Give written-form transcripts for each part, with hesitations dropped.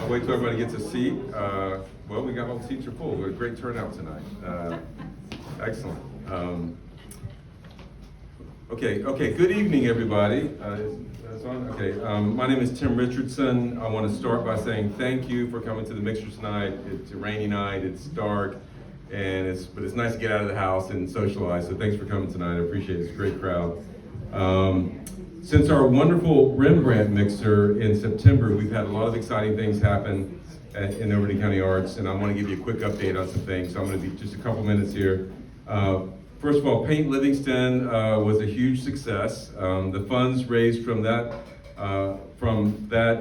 Wait till everybody gets a seat. Well, we got all the seats are full. We had a great turnout tonight. Excellent. Okay. Good evening, everybody. My name is Tim Richardson. I want to start by saying thank you for coming to the mixer tonight. It's a rainy night. It's dark, but it's nice to get out of the house and socialize. So thanks for coming tonight. I appreciate it. It's a great crowd. Since our wonderful Rembrandt mixer in September, we've had a lot of exciting things happen in Overton County Arts, and I want to give you a quick update on some things. So I'm going to be just a couple minutes here. First of all, Paint Livingston was a huge success. The funds raised from that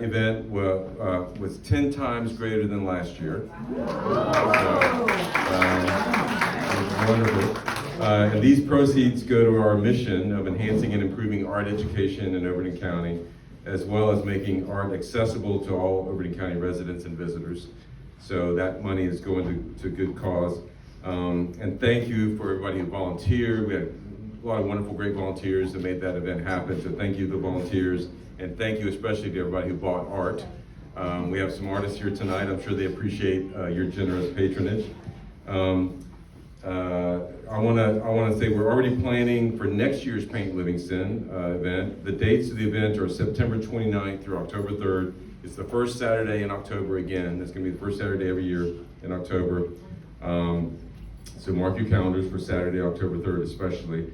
event was 10 times greater than last year. It was wonderful. And these proceeds go to our mission of enhancing and improving art education in Overton County, as well as making art accessible to all Overton County residents and visitors. So that money is going to good cause. And thank you for everybody who volunteered. We had a lot of wonderful, great volunteers that made that event happen. So thank you to the volunteers, and thank you especially to everybody who bought art. We have some artists here tonight. I'm sure they appreciate your generous patronage. I want to say we're already planning for next year's Paint Livingston event. The dates of the event are September 29th through October 3rd. It's the first Saturday in October again. It's going to be the first Saturday every year in October. So mark your calendars for Saturday, October 3rd especially.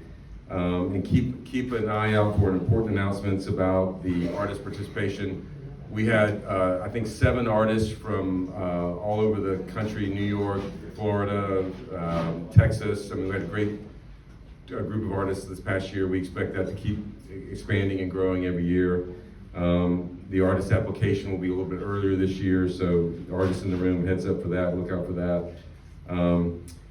And keep an eye out for important announcements about the artist participation. We had, I think, 7 artists from all over the country: New York, Florida, Texas. I mean, we had a great group of artists this past year. We expect that to keep expanding and growing every year. The artist application will be a little bit earlier this year, so artists in the room, heads up for that, look out for that.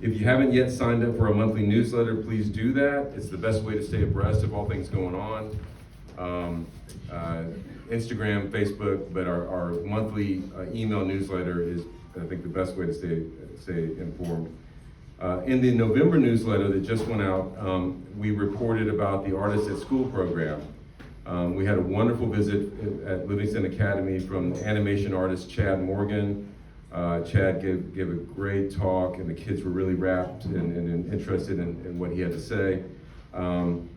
If you haven't yet signed up for our monthly newsletter, please do that. It's the best way to stay abreast of all things going on. Instagram, Facebook, but our monthly email newsletter is, I think, the best way to stay informed. In the November newsletter that just went out, we reported about the Artists at School program. We had a wonderful visit at Livingston Academy from animation artist Chad Morgan. Chad gave a great talk, and the kids were really rapt and interested in what he had to say.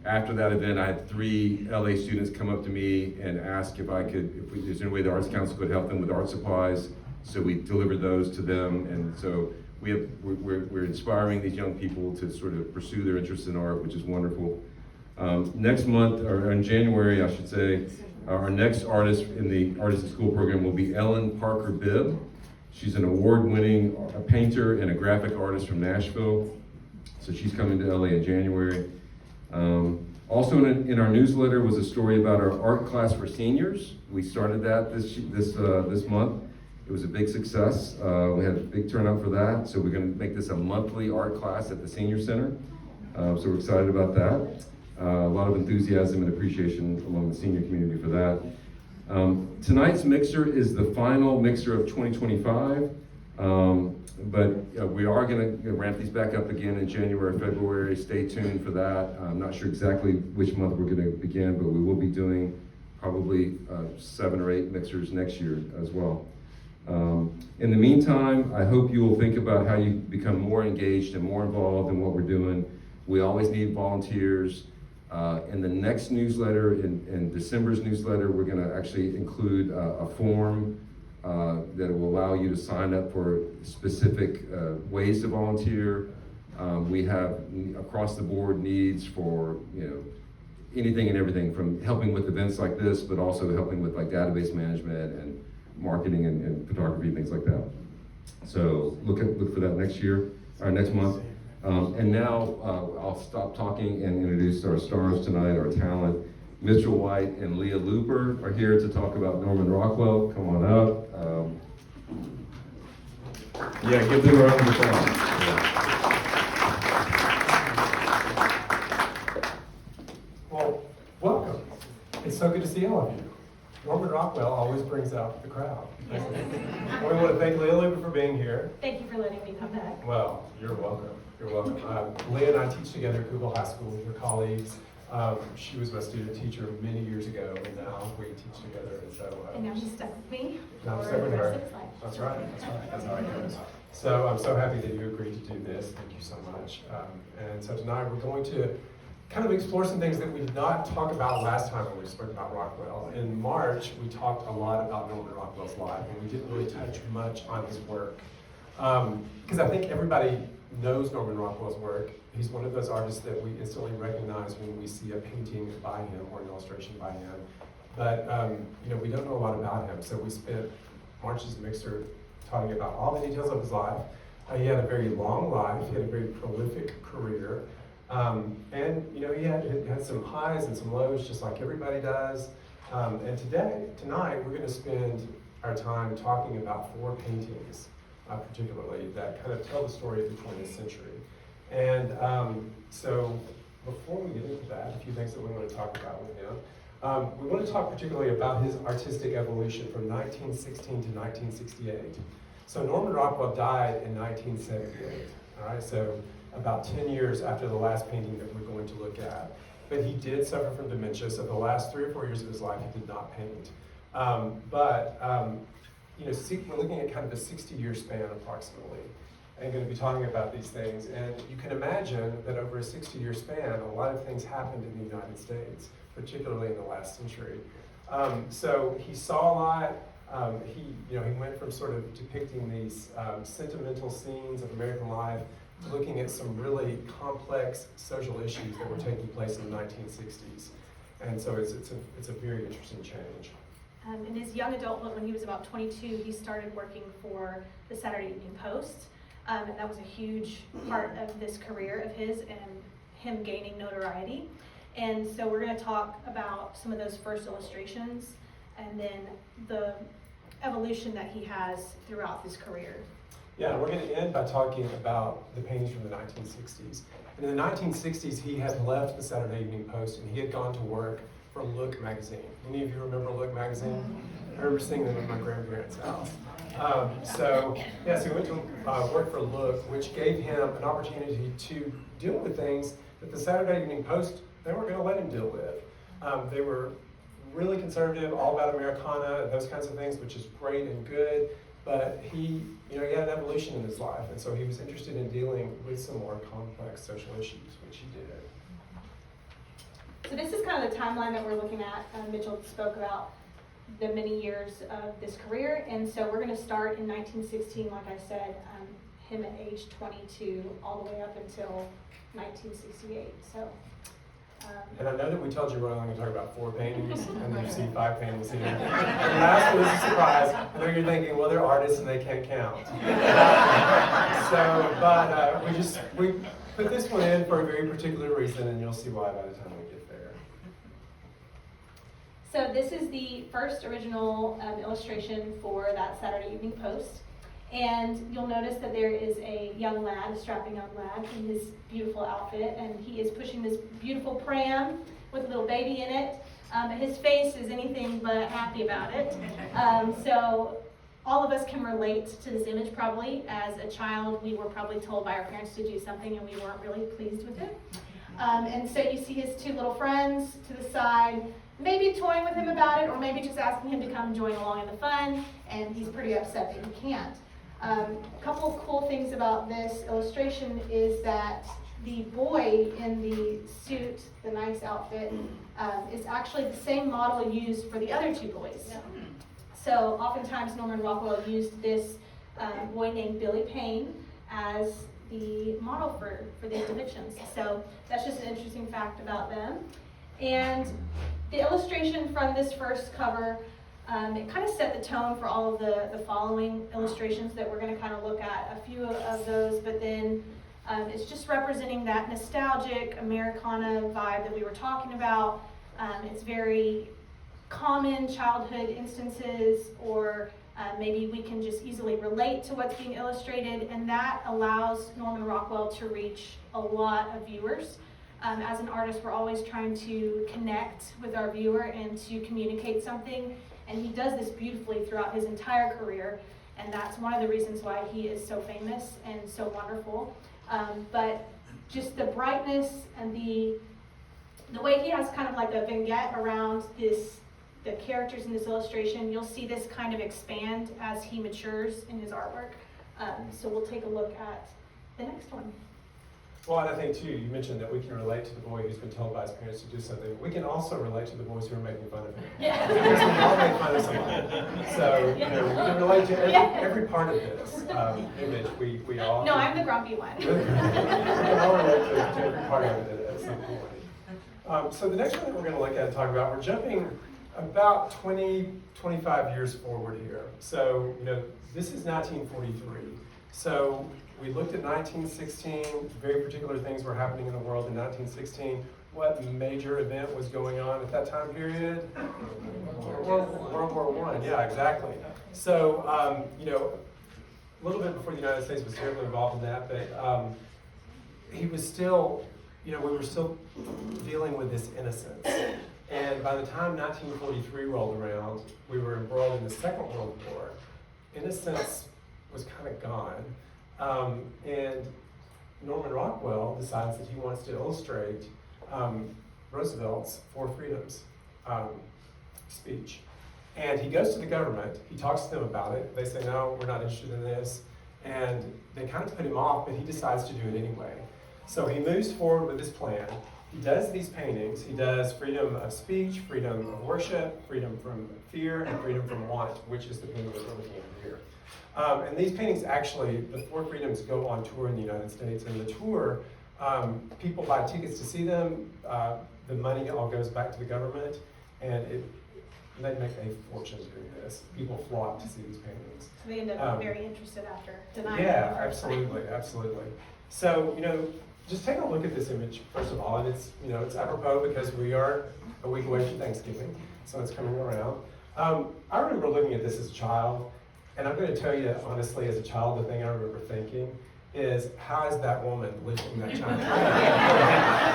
After that event, I had 3 LA students come up to me and ask if there's any way the Arts Council could help them with art supplies. So we delivered those to them, and so we're inspiring these young people to sort of pursue their interest in art, which is wonderful. Next month, or in January, I should say, our next artist in the Artists at School program will be Ellen Parker Bibb. She's an award-winning painter and a graphic artist from Nashville. So she's coming to LA in January. Also in our newsletter was a story about our art class for seniors. We started that this month. It was a big success. We had a big turnout for that. So we're going to make this a monthly art class at the Senior Center. So we're excited about that. A lot of enthusiasm and appreciation among the senior community for that. Tonight's mixer is the final mixer of 2025, but we are going to ramp these back up again in January, February. Stay tuned for that. I'm not sure exactly which month we're going to begin, but we will be doing probably 7 or 8 mixers next year as well. In the meantime, I hope you will think about how you become more engaged and more involved in what we're doing. We always need volunteers. In the next newsletter, in December's newsletter, we're going to actually include a form that will allow you to sign up for specific ways to volunteer. We have across the board needs for anything and everything, from helping with events like this, but also helping with like database management and marketing and photography, things like that. So look for that next month. And now I'll stop talking and introduce our stars tonight, our talent. Mitchell White and Leah Looper are here to talk about Norman Rockwell. Come on up. Give them a round of applause. Well, welcome. It's so good to see all of you. Norman Rockwell always brings out the crowd. Yes. We want to thank Leah Looper for being here. Thank you for letting me come back. Well, you're welcome. You're welcome. Leah and I teach together at Google High School. We're colleagues. She was my student teacher many years ago, and now we teach together. And so, And now she's stuck with me. now I'm for stuck with the rest her. of his life. That's right. That's how it goes. So I'm so happy that you agreed to do this. Thank you so much. And so tonight we're going to kind of explore some things that we did not talk about last time when we spoke about Rockwell. In March, we talked a lot about Norman Rockwell's life, and we didn't really touch much on his work. Because I think everybody knows Norman Rockwell's work. He's one of those artists that we instantly recognize when we see a painting by him or an illustration by him. But we don't know a lot about him, so we spent March's mixer talking about all the details of his life. He had a very long life. He had a very prolific career. And he had some highs and some lows, just like everybody does. And tonight, we're going to spend our time talking about 4 paintings, particularly, that kind of tell the story of the 20th century. And so before we get into that, a few things that we want to talk about with him. We want to talk particularly about his artistic evolution from 1916 to 1968. So Norman Rockwell died in 1978, all right? So about 10 years after the last painting that we're going to look at. But he did suffer from dementia, so the last 3 or 4 years of his life he did not paint. We're looking at kind of a 60-year span approximately, and going to be talking about these things. And you can imagine that over a 60-year span, a lot of things happened in the United States, particularly in the last century. So he saw a lot. He went from sort of depicting these sentimental scenes of American life, looking at some really complex social issues that were taking place in the 1960s. And so it's a very interesting change. In his young adulthood, when he was about 22, he started working for the Saturday Evening Post. And that was a huge part of this career of his and him gaining notoriety. And so we're going to talk about some of those first illustrations and then the evolution that he has throughout his career. Yeah, we're going to end by talking about the paintings from the 1960s. And in the 1960s, he had left the Saturday Evening Post and he had gone to work for Look magazine. Any of you remember Look magazine? I remember seeing them at my grandparents' house. So he went to work for Look, which gave him an opportunity to deal with things that the Saturday Evening Post, they weren't going to let him deal with. They were really conservative, all about Americana, and those kinds of things, which is great and good. But he had an evolution in his life, and so he was interested in dealing with some more complex social issues, which he did. So this is kind of the timeline that we're looking at. Mitchell spoke about the many years of this career, and so we're going to start in 1916, like I said, him at age 22, all the way up until 1968. So. And I know that we told you we're only going to talk about 4 paintings, and then you see 5 paintings here. And the last one is a surprise. I know you're thinking, well, they're artists and they can't count. We put this one in for a very particular reason, and you'll see why by the time we get there. So this is the first original illustration for that Saturday Evening Post. And you'll notice that there is a young lad, a strapping young lad, in his beautiful outfit, and he is pushing this beautiful pram with a little baby in it. His face is anything but happy about it. So all of us can relate to this image probably. As a child, we were probably told by our parents to do something and we weren't really pleased with it. And so you see his 2 little friends to the side, maybe toying with him about it, or maybe just asking him to come join along in the fun, and he's pretty upset that he can't. A couple of cool things about this illustration is that the boy in the suit, the nice outfit, is actually the same model used for the other 2 boys. So oftentimes Norman Rockwell used this boy named Billy Payne as the model for these depictions. So that's just an interesting fact about them. And the illustration from this first cover, it kind of set the tone for all of the following illustrations that we're going to kind of look at, a few of those, but then it's just representing that nostalgic Americana vibe that we were talking about. It's very common childhood instances, or maybe we can just easily relate to what's being illustrated, and that allows Norman Rockwell to reach a lot of viewers. As an artist, we're always trying to connect with our viewer and to communicate something, and he does this beautifully throughout his entire career, and that's one of the reasons why he is so famous and so wonderful. But just the brightness and the The way he has kind of like a vignette around the characters in this illustration, you'll see this kind of expand as he matures in his artwork. So we'll take a look at the next one. Well, and I think too, you mentioned that we can relate to the boy who's been told by his parents to do something. We can also relate to the boys who are making fun of him. Yeah. Because we all make fun of somebody. So, you know, we can relate to every part of this image. We all. No, I'm the grumpy one. We can all relate to every part of it at some point. So the next one that we're going to look at and talk about, we're jumping about 25 years forward here. So, you know, this is 1943. So we looked at 1916, very particular things were happening in the world in 1916. What major event was going on at that time period? World War I, yeah, exactly. So, you know, a little bit before the United States was terribly involved in that, but he was still, you know, we were still dealing with this innocence. And by the time 1943 rolled around, we were embroiled in the Second World War. Innocence was kind of gone. And Norman Rockwell decides that he wants to illustrate Roosevelt's Four Freedoms speech. And he goes to the government, he talks to them about it. They say, no, we're not interested in this. And they kind of put him off, but he decides to do it anyway. So he moves forward with this plan. He does these paintings. He does freedom of speech, freedom of worship, freedom from fear, and freedom from want, which is the painting that we're looking at here. And these paintings actually, the Four Freedoms go on tour in the United States. And the tour, people buy tickets to see them. The money all goes back to the government. And they make a fortune doing this. People flock to see these paintings. So they end up very interested after denying Yeah, it the first time. absolutely. So, you know, just take a look at this image, first of all, and it's, you know, it's apropos because we are a week away from Thanksgiving, so it's coming around. I remember looking at this as a child, and I'm going to tell you, honestly, as a child, the thing I remember thinking is, how is that woman lifting that child?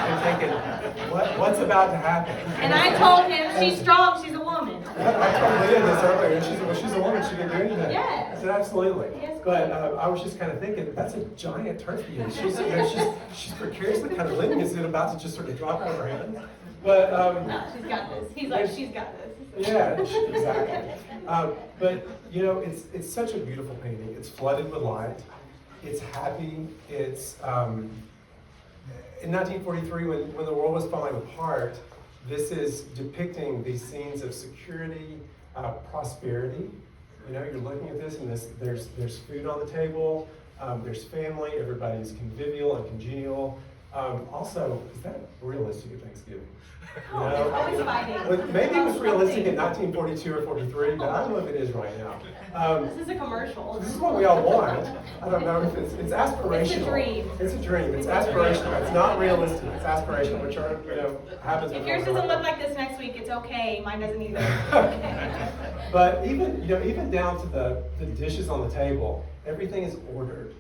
And thinking, what's about to happen? And I told him, she's strong, she's a woman. I told Leah this earlier, and she said, well, she's a woman, she can do anything. Yes. I said, absolutely. Yes. But I was just kind of thinking, that's a giant turkey, and she's, you know, she's precariously kind of living. Is it about to just sort of drop out of her hand? But No, she's got this. He's like, she's got this. yeah, exactly. But you know, it's such a beautiful painting. It's flooded with light. It's happy. It's in 1943, when the world was falling apart. This is depicting these scenes of security, prosperity. You know, you're looking at this, and there's food on the table. There's family. Everybody's convivial and congenial. Also, is that realistic at Thanksgiving? Oh, it's always fighting. Maybe it was realistic in 1942 or 43, but I don't know if it is right now. This is a commercial. This is what we all want. I don't know if it's aspirational. It's a dream. It's a dream. It's aspirational. It's not realistic. It's aspirational, which are, you know, happens. If yours doesn't look like this next week, it's okay. Mine doesn't either. But even, you know, even down to the dishes on the table, everything is ordered.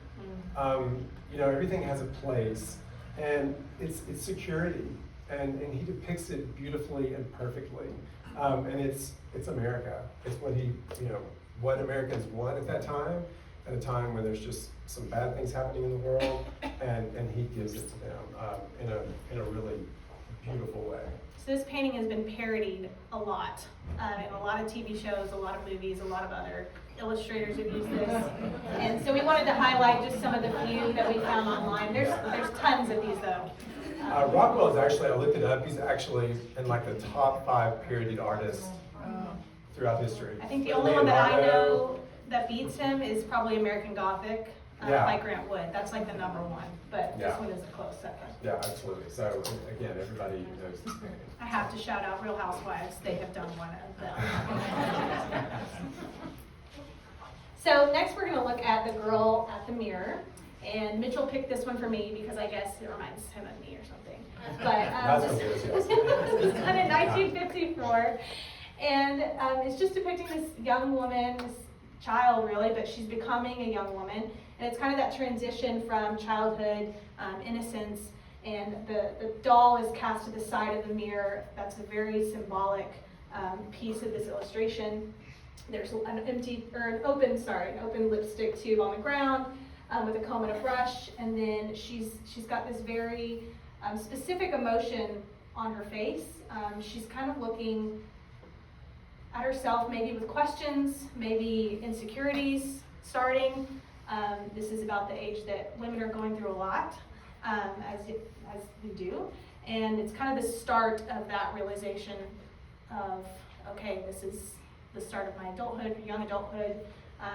You know, everything has a place, and it's security. And he depicts it beautifully and perfectly. And it's America. It's what what Americans want at that time, at a time when there's just some bad things happening in the world, and he gives it to them in a really beautiful way. So this painting has been parodied a lot in a lot of TV shows, a lot of movies, a lot of other illustrators have used this. And so we wanted to highlight just some of the few that we found online. There's tons of these though. Rockwell is actually, I looked it up, he's actually in like the top 5 parodied artists throughout history. I think the only one that I know that beats him is probably American Gothic by Grant Wood. That's like the #1, but this one is a close second. Yeah, absolutely. So again, everybody knows this painting. I have to shout out Real Housewives. They have done one of them. So next we're going to look at the girl at the mirror. And Mitchell picked this one for me because I guess it reminds him of me or something. But this is done in 1954. And it's just depicting this young woman, this child really, but she's becoming a young woman. And it's kind of that transition from childhood, innocence, and the doll is cast to the side of the mirror. That's a very symbolic piece of this illustration. There's an open lipstick tube on the ground. With a comb and a brush, and then she's got this very specific emotion on her face. She's kind of looking at herself, maybe with questions, maybe insecurities starting. This is about the age that women are going through a lot, as we do. And it's kind of the start of that realization of, okay, this is the start of my adulthood, young adulthood.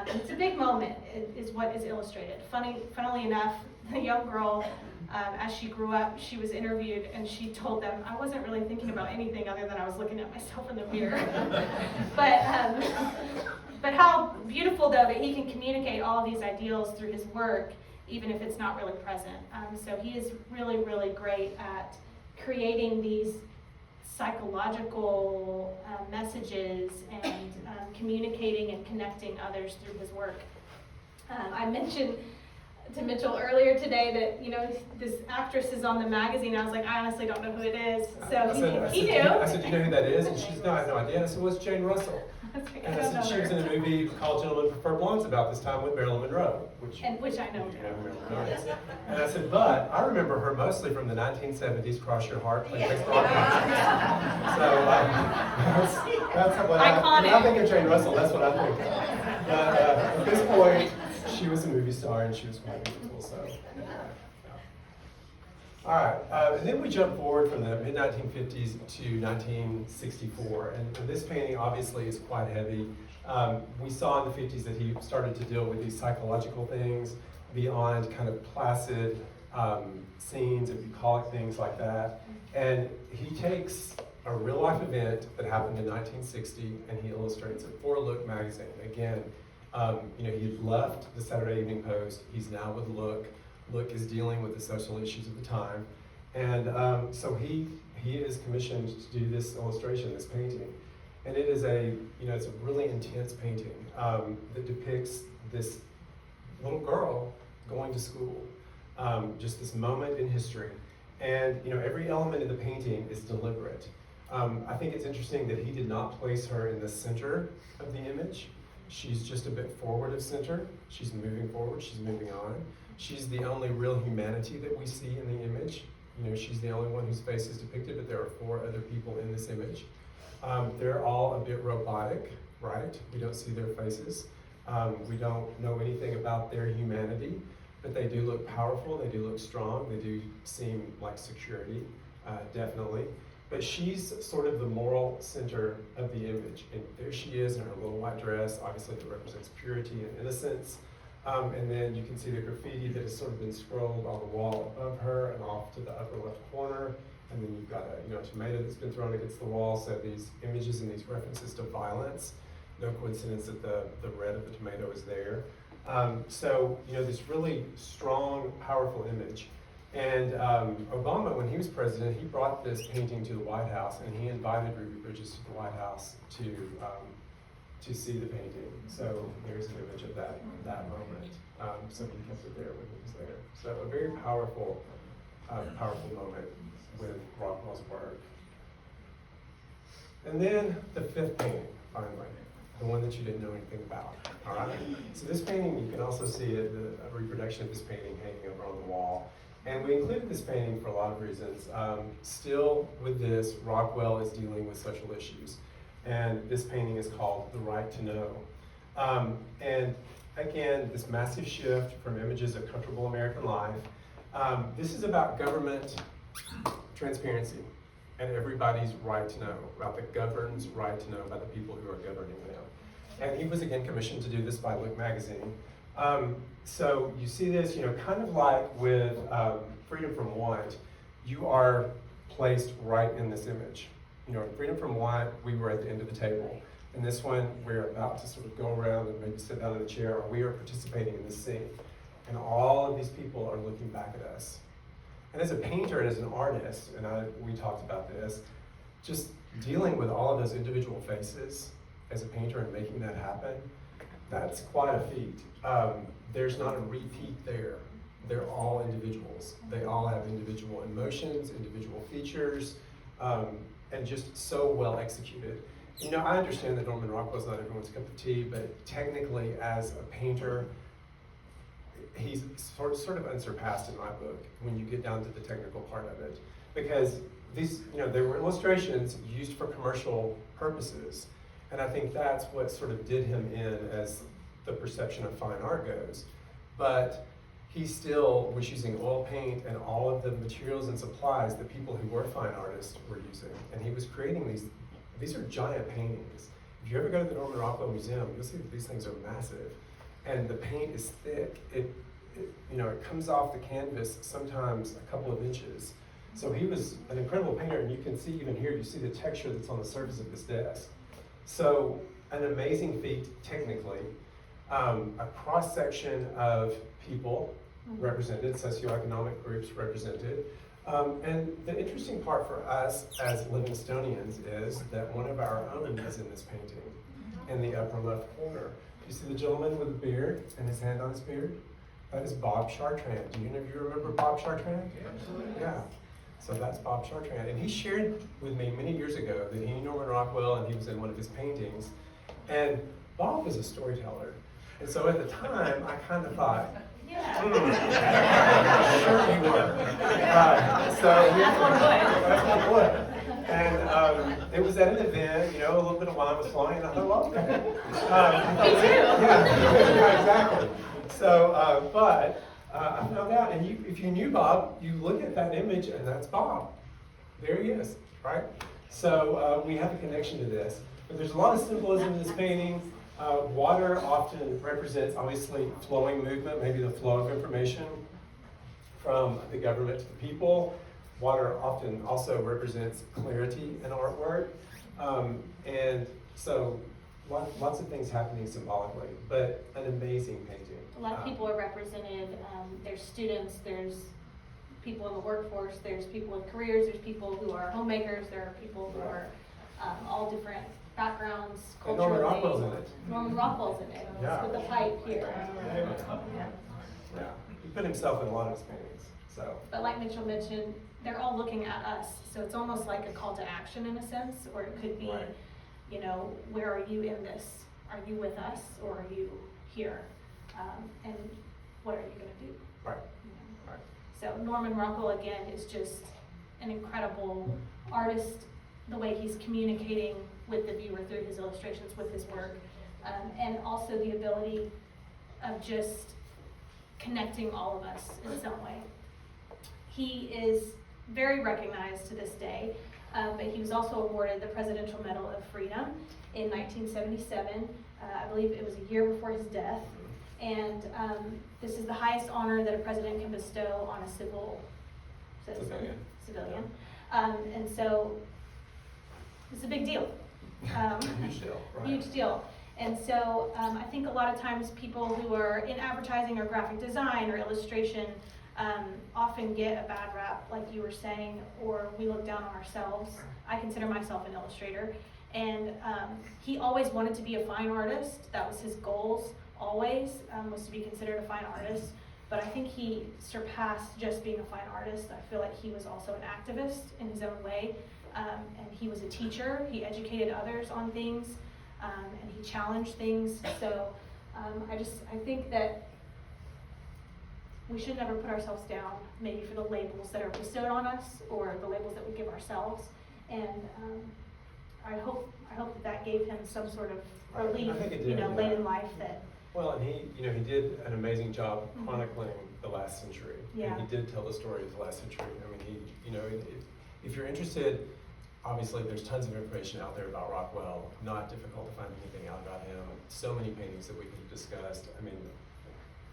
It's a big moment, is what is illustrated. Funnily enough, the young girl, as she grew up, she was interviewed and she told them, I wasn't really thinking about anything other than I was looking at myself in the mirror. But how beautiful, though, that he can communicate all of these ideals through his work, even if it's not really present. So he is really, really great at creating these psychological messages and communicating and connecting others through his work. I mentioned to Mitchell earlier today that, you know, this actress is on the magazine. I was like, I honestly don't know who it is. So he knew. I said, do you know who that is? And she's, no, I have no idea. I said, what's Jane Russell? And I said, she was in a movie called Gentlemen Prefer Blondes about this time with Marilyn Monroe. Which I know. And I said, but I remember her mostly from the 1970s Cross Your Heart, Play Text Rock. So that's what when I think of Jane Russell, that's what I think of. At this point, she was a movie star and she was quite beautiful. So. All right, and then we jump forward from the mid-1950s to 1964, and this painting obviously is quite heavy. We saw in the 50s that he started to deal with these psychological things beyond kind of placid scenes and bucolic things like that. And he takes a real-life event that happened in 1960 and he illustrates it for Look magazine. Again, you know, he had left the Saturday Evening Post. He's now with Look. Look is dealing with the social issues of the time. And so he is commissioned to do this illustration, this painting. And it is it's a really intense painting that depicts this little girl going to school, just this moment in history. And, you know, every element in the painting is deliberate. I think it's interesting that he did not place her in the center of the image. She's just a bit forward of center. She's moving forward, she's moving on. She's the only real humanity that we see in the image. You know, she's the only one whose face is depicted, but there are 4 other people in this image. They're all a bit robotic, right? We don't see their faces. We don't know anything about their humanity, but they do look powerful, they do look strong, they do seem like security, definitely. But she's sort of the moral center of the image. And there she is in her little white dress, obviously that represents purity and innocence. And then you can see the graffiti that has sort of been scrolled on the wall above her and off to the upper left corner. And then you've got a tomato that's been thrown against the wall. So these images and these references to violence. No coincidence that the red of the tomato is there. So this really strong, powerful image. And Obama, when he was president, he brought this painting to the White House, and he invited Ruby Bridges to the White House to see the painting. So there's an image of that moment. So he kept it there when he was there. So a very powerful moment with Rockwell's work. And then the 5th painting, finally, the one that you didn't know anything about. All right. So this painting, you can also see a reproduction of this painting hanging over on the wall. And we included this painting for a lot of reasons. Still with this, Rockwell is dealing with social issues. And this painting is called The Right to Know. And again, this massive shift from images of comfortable American life. This is about government transparency and everybody's right to know, about the governed's right to know about the people who are governing them. And he was again commissioned to do this by Look magazine. So you see this, kind of like with Freedom from Want, you are placed right in this image. In Freedom from Want, we were at the end of the table. In this one, we're about to sort of go around and maybe sit down in a chair, or we are participating in this scene. And all of these people are looking back at us. And as a painter and as an artist, and we talked about this, just dealing with all of those individual faces as a painter and making that happen, that's quite a feat. There's not a repeat there. They're all individuals. They all have individual emotions, individual features, and just so well executed. I understand that Norman Rockwell's not everyone's cup of tea, but technically as a painter, he's sort of unsurpassed in my book when you get down to the technical part of it. Because these, they were illustrations used for commercial purposes. And I think that's what sort of did him in as the perception of fine art goes. But he still was using oil paint and all of the materials and supplies that people who were fine artists were using. And he was creating these are giant paintings. If you ever go to the Norman Rockwell Museum, you'll see that these things are massive. And the paint is thick. It comes off the canvas sometimes a couple of inches. So he was an incredible painter, and you can see even here, you see the texture that's on the surface of his desk. So an amazing feat technically, a cross-section of people represented, socioeconomic groups represented. And the interesting part for us as Livingstonians is that one of our own is in this painting in the upper left corner. You see the gentleman with the beard and his hand on his beard? That is Bob Chartrand. Do any of you remember Bob Chartrand? Yeah. So that's Bob Chartrand. And he shared with me many years ago that he knew Norman Rockwell and he was in one of his paintings. And Bob was a storyteller. And so at the time, I kind of thought, sure you were. That's my boy. And it was at an event, a little bit of wine was flowing, and I thought, well, okay. Me too. Yeah, exactly. So, but I found out, and if you knew Bob, you look at that image, and that's Bob. There he is, right? So we have a connection to this. But there's a lot of symbolism in this painting. Water often represents, obviously, flowing movement, maybe the flow of information from the government to the people. Water often also represents clarity in artwork. And so lots of things happening symbolically, but an amazing painting. A lot of people are represented. There's students, there's people in the workforce, there's people with careers, there's people who are homemakers, there are people who are all different backgrounds, And culturally. Norman Rockwell's in it. Norman Rockwell's in it, Yeah. with the pipe here. Yeah, he put himself in a lot of his paintings, so. But like Mitchell mentioned, they're all looking at us, so it's almost like a call to action in a sense, or it could be, Right. Where are you in this? Are you with us, or are you here? And what are you gonna do? Right, You know? right. So Norman Rockwell, again, is just an incredible artist, the way he's communicating with the viewer through his illustrations, with his work, and also the ability of just connecting all of us in some way. He is very recognized to this day, but he was also awarded the Presidential Medal of Freedom in 1977. I believe it was a year before his death. And this is the highest honor that a president can bestow on a civilian. And so it's a big deal. Huge deal, right. Huge deal. And so I think a lot of times people who are in advertising or graphic design or illustration often get a bad rap, like you were saying, or we look down on ourselves. I consider myself an illustrator. And he always wanted to be a fine artist. That was his goals, always, was to be considered a fine artist. But I think he surpassed just being a fine artist. I feel like he was also an activist in his own way. And he was a teacher. He educated others on things, and he challenged things. So I think that we should never put ourselves down, maybe for the labels that are bestowed on us or the labels that we give ourselves. And I hope that gave him some sort of relief, I think it did, late in life that. Well, and he did an amazing job chronicling the last century. Yeah. And he did tell the story of the last century. I mean, if you're interested, obviously there's tons of information out there about Rockwell. Not difficult to find anything out about him. So many paintings that we could have discussed. I mean,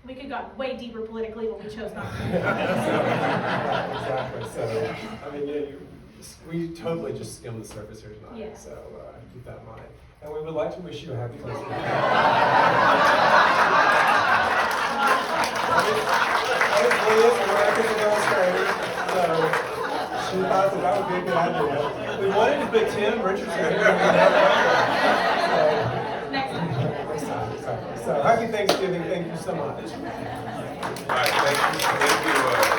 We could have gone way deeper politically, but we chose not to. Exactly. So, I mean, we totally just skimmed the surface here tonight. Yeah. So keep that in mind. And we would like to wish you a happy Christmas. Leah's America's an illustrator, so she thought that would be a good idea. We wanted to put Tim Richardson here. Next time. So happy Thanksgiving. Thank you so much. All right, thank you.